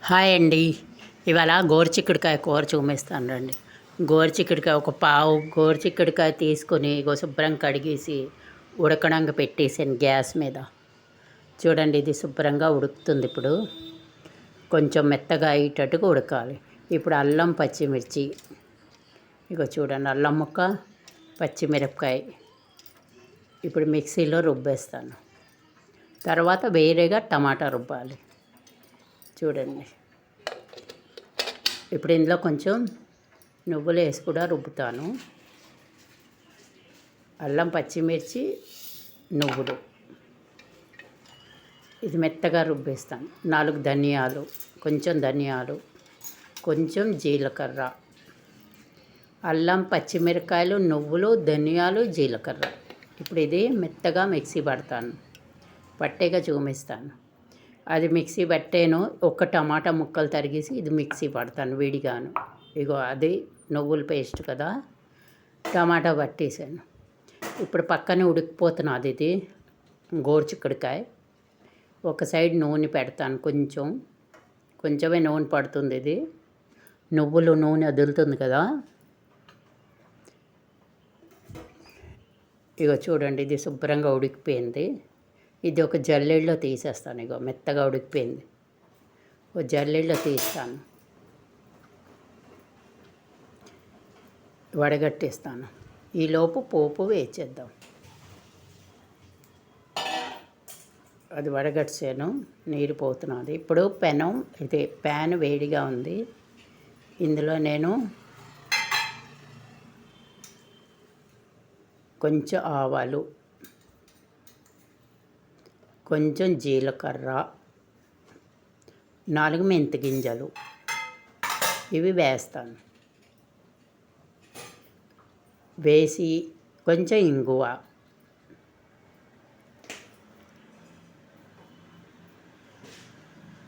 Hi అండి. ఇవాళ గోరుచిక్కుడుకాయ కూర చూపిస్తాను రండి. గోరుచిక్కుడుకాయ ఒక పావు గోరుచిక్కుడుకాయ తీసుకొని శుభ్రం కడిగేసి ఉడకడానికి పెట్టేసాను గ్యాస్ మీద. చూడండి, ఇది శుభ్రంగా ఉడుకుతుంది. ఇప్పుడు కొంచెం మెత్తగా అయ్యేటట్టుగా ఉడకాలి. ఇప్పుడు అల్లం పచ్చిమిర్చి, చూడండి, అల్లం ముక్క, పచ్చిమిరపకాయ ఇప్పుడు మిక్సీలో రుబ్బేస్తాను. తర్వాత వేరేగా టమాటా రుబ్బాలి. చూడండి, ఇప్పుడు ఇందులో కొంచెం నువ్వులు వేసి కూడా రుబ్బుతాను. అల్లం, పచ్చిమిర్చి, నువ్వులు ఇది మెత్తగా రుబ్బేస్తాను. 4 ధనియాలు, కొంచెం జీలకర్ర, అల్లం, పచ్చిమిరకాయలు, నువ్వులు, ధనియాలు, జీలకర్ర. ఇప్పుడు ఇది మెత్తగా మిక్సీ పట్టేగా చూపిస్తాను. అది మిక్సీ పట్టాను. ఒక టమాటా ముక్కలు తరిగేసి ఇది మిక్సీ పడతాను విడిగాను. అది నువ్వుల పేస్ట్ కదా, టమాటా పట్టేసాను. ఇప్పుడు పక్కనే ఉడికిపోతున్నది. ఇది గోరుచిక్కుడుకాయ. ఒక సైడ్ నూనె పెడతాను. కొంచెమే నూనె పడుతుంది. ఇది నువ్వులు నూనె వదులుతుంది కదా. చూడండి, ఇది శుభ్రంగా ఉడికిపోయింది. ఇది ఒక జల్లెడలో తీసేస్తాను. మెత్తగా ఉడికిపోయింది. ఒక జల్లెడలో తీస్తాను, వడగట్టేస్తాను. ఈలోపు పోపు వేసేద్దాం. అది వడగట్టాను, నీరు పోతున్నది. ఇప్పుడు ప్యాన్ వేడిగా ఉంది. ఇందులో నేను కొంచెం ఆవాలు, కొంచెం జీలకర్ర, 4 మెంతి గింజలు ఇవి వేస్తాను. వేసి కొంచెం ఇంగువ,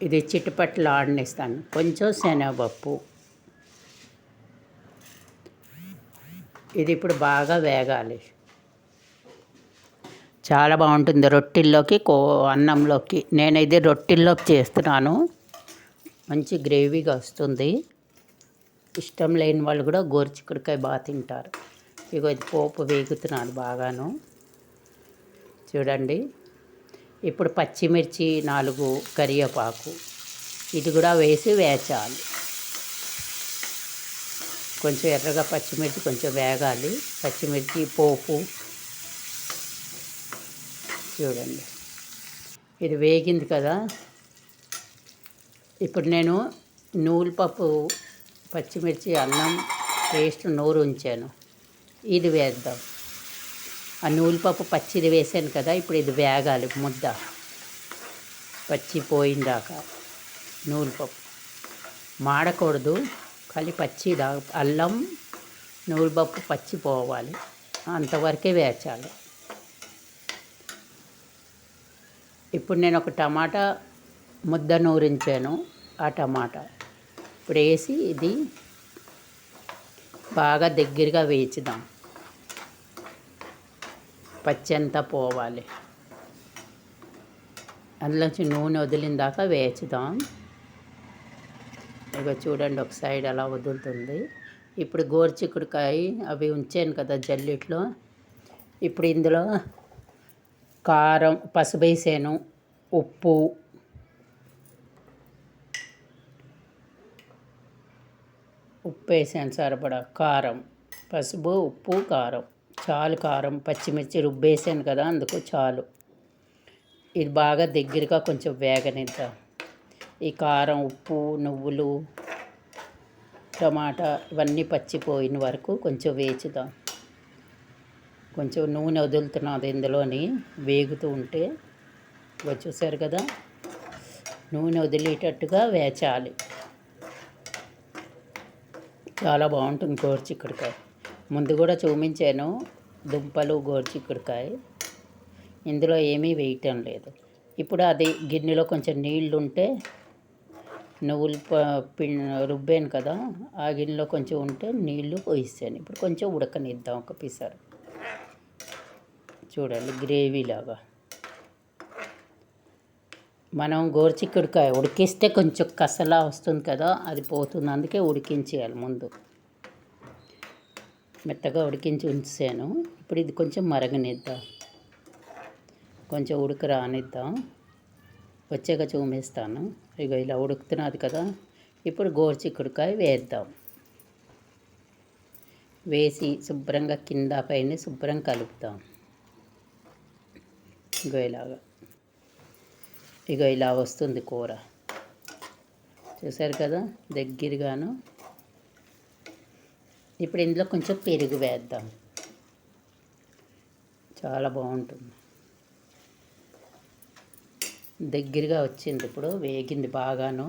ఇది చిట్టుపట్లు ఆడనిస్తాను. కొంచెం శనగపప్పు. ఇది ఇప్పుడు బాగా వేగాలి. చాలా బాగుంటుంది రొట్టెల్లోకి, అన్నంలోకి. నేను ఇది రొట్టెల్లోకి చేస్తున్నాను. మంచి గ్రేవీగా వస్తుంది. ఇష్టం లేని వాళ్ళు కూడా గోరుచిక్కుడుకాయ బాగా తింటారు. ఇది పోపు వేగుతున్నాను బాగాను. చూడండి, ఇప్పుడు పచ్చిమిర్చి 4, కరివేపాకు ఇది కూడా వేసి వేచాలి. కొంచెం ఎర్రగా పచ్చిమిర్చి కొంచెం వేగాలి. పచ్చిమిర్చి, పోపు చూడండి, ఇది వేగింది కదా. ఇప్పుడు నేను నూలుపప్పు, పచ్చిమిర్చి, అల్లం పేస్ట్ నూరు ఉంచాను. ఇది వేద్దాం. ఆ నూలుపప్పు పచ్చిది వేసాను కదా. ఇప్పుడు ఇది వేగాలి. ముద్ద పచ్చి పోయిందాక నూలుపప్పు మాడకూడదు. ఖాళీ అల్లం, నూలుపప్పు పచ్చి పోవాలి, అంతవరకే వేచాలి. ఇప్పుడు నేను ఒక టమాటా ముద్ద నూరించాను. ఆ టమాటా ఇప్పుడు వేసి ఇది బాగా దగ్గరగా వేచుదాం. పచ్చి అంతా పోవాలి. అందులోంచి నూనె వదిలిన దాకా వేచుదాం. చూడండి, ఒక సైడ్ అలా వదులుతుంది. ఇప్పుడు గోరుచిక్కుడుకాయ అవి ఉంచాను కదా జల్లిట్లో. ఇప్పుడు ఇందులో కారం, పసుపు వేసాను, ఉప్పు, వేసాను సరిపడా. కారం, పసుపు, ఉప్పు, కారం చాలు. కారం, పచ్చిమిర్చి రుబ్బేసాను కదా, అందుకు చాలు. ఇది బాగా దగ్గరగా కొంచెం వేగనిద్దాం. ఈ కారం, ఉప్పు, నువ్వులు, టమాటా ఇవన్నీ పచ్చిపోయిన వరకు కొంచెం వేచుదాం. కొంచెం నూనె వదులుతున్నది ఇందులోని వేగుతూ ఉంటే. చూసారు కదా, నూనె వదిలేటట్టుగా వేచాలి. చాలా బాగుంటుంది గోరుచిక్కుడుకాయ. ముందు కూడా చూపించాను దుంపలు, గోరుచిక్కుడుకాయ. ఇందులో ఏమీ వేయటం లేదు. ఇప్పుడు అది గిన్నెలో కొంచెం నీళ్ళు ఉంటే, నువ్వులు రుబ్బాను కదా, ఆ గిన్నెలో కొంచెం ఉంటే నీళ్లు పోయిస్తాను. ఇప్పుడు కొంచెం ఉడకనిద్దాం ఒక పిసరు. చూడండి, గ్రేవీ లాగా. మనం గోరుచిక్కుడుకాయ ఉడికిస్తే కొంచెం కసలా వస్తుంది కదా, అది పోతుంది. అందుకే ఉడికించేయాలి ముందు. మెత్తగా ఉడికించి ఉంచాను. ఇప్పుడు ఇది కొంచెం మరగనిద్దాం, కొంచెం ఉడక రానిద్దాం. వచ్చాక చూపిస్తాను. ఇక ఇలా ఉడుకుతున్నది కదా, ఇప్పుడు గోరుచిక్కుడుకాయ వేద్దాం. వేసి శుభ్రంగా కింద పైన శుభ్రం కలుపుతాం. ఇగో ఇలా వస్తుంది కూర. చూసారు కదా దగ్గరగాను. ఇప్పుడు ఇందులో కొంచెం పెరుగు వేద్దాం, చాలా బాగుంటుంది. దగ్గరగా వచ్చింది, ఇప్పుడు వేగింది బాగాను.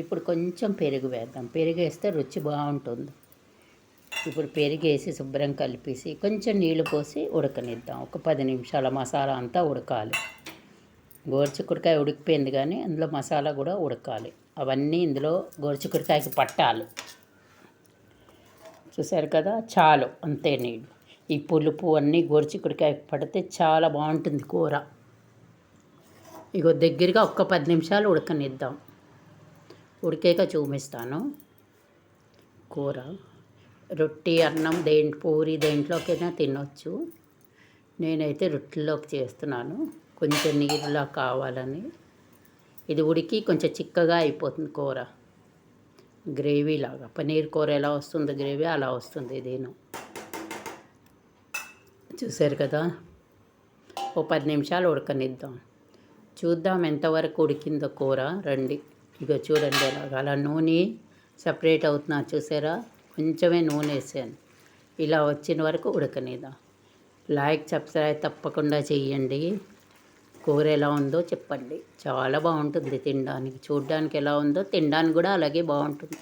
ఇప్పుడు కొంచెం పెరుగు వేద్దాం. పెరుగు వేస్తే రుచి బాగుంటుంది. ఇప్పుడు పెరుగు వేసి శుభ్రం కలిపేసి కొంచెం నీళ్లు పోసి ఉడకనిద్దాం. ఒక 10 నిమిషాల మసాలా అంతా ఉడకాలి. గోరుచిక్కుడుకాయ ఉడికిపోయింది కానీ అందులో మసాలా కూడా ఉడకాలి. అవన్నీ ఇందులో గోరుచిక్కుడుకాయకి పట్టాలి. చూసారు కదా, చాలు అంతే నీళ్ళు. ఈ పులుపు అన్నీ గోరుచిక్కుడుకాయకి పడితే చాలా బాగుంటుంది కూర. ఇగో దగ్గరగా ఒక్క 10 నిమిషాలు ఉడకనిద్దాం. ఉడికాక చూపిస్తాను. కూర రొట్టి, అన్నం, పూరి దేంట్లోకైనా తినొచ్చు. నేనైతే రొట్టెల్లోకి చేస్తున్నాను, కొంచెం నీరులా కావాలని. ఇది ఉడికి కొంచెం చిక్కగా అయిపోతుంది కూర, గ్రేవీ లాగా. పన్నీర్ కూర ఎలా వస్తుందో గ్రేవీ అలా వస్తుంది ఇదేను. చూసారు కదా, ఓ 10 నిమిషాలు ఉడకనిద్దాం. చూద్దాం ఎంతవరకు ఉడికిందో కూర. రండి, ఇక చూడండి అలా నూనె సపరేట్ అవుతున్నా చూసారా. కొంచెమే నూనె వేసాను. ఇలా వచ్చిన వరకు ఉడకనిద్దాం. లైక్, సబ్స్క్రైబ్ తప్పకుండా చెయ్యండి. కూర ఎలా ఉందో చెప్పండి. చాలా బాగుంటుంది తినడానికి. చూడడానికి ఎలా ఉందో తినడానికి కూడా అలాగే బాగుంటుంది.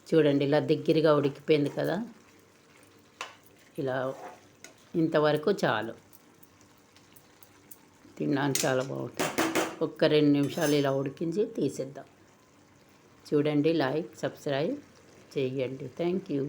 చూడండి ఇలా దగ్గరగా ఉడికిపోయింది కదా. ఇలా ఇంతవరకు చాలు, తినడానికి చాలా బాగుంటుంది. ఒక్క 2 నిమిషాలు ఇలా ఉడికించి తీసేద్దాం. చూడండి, లైక్, సబ్స్క్రైబ్ చేయండి. Thank you.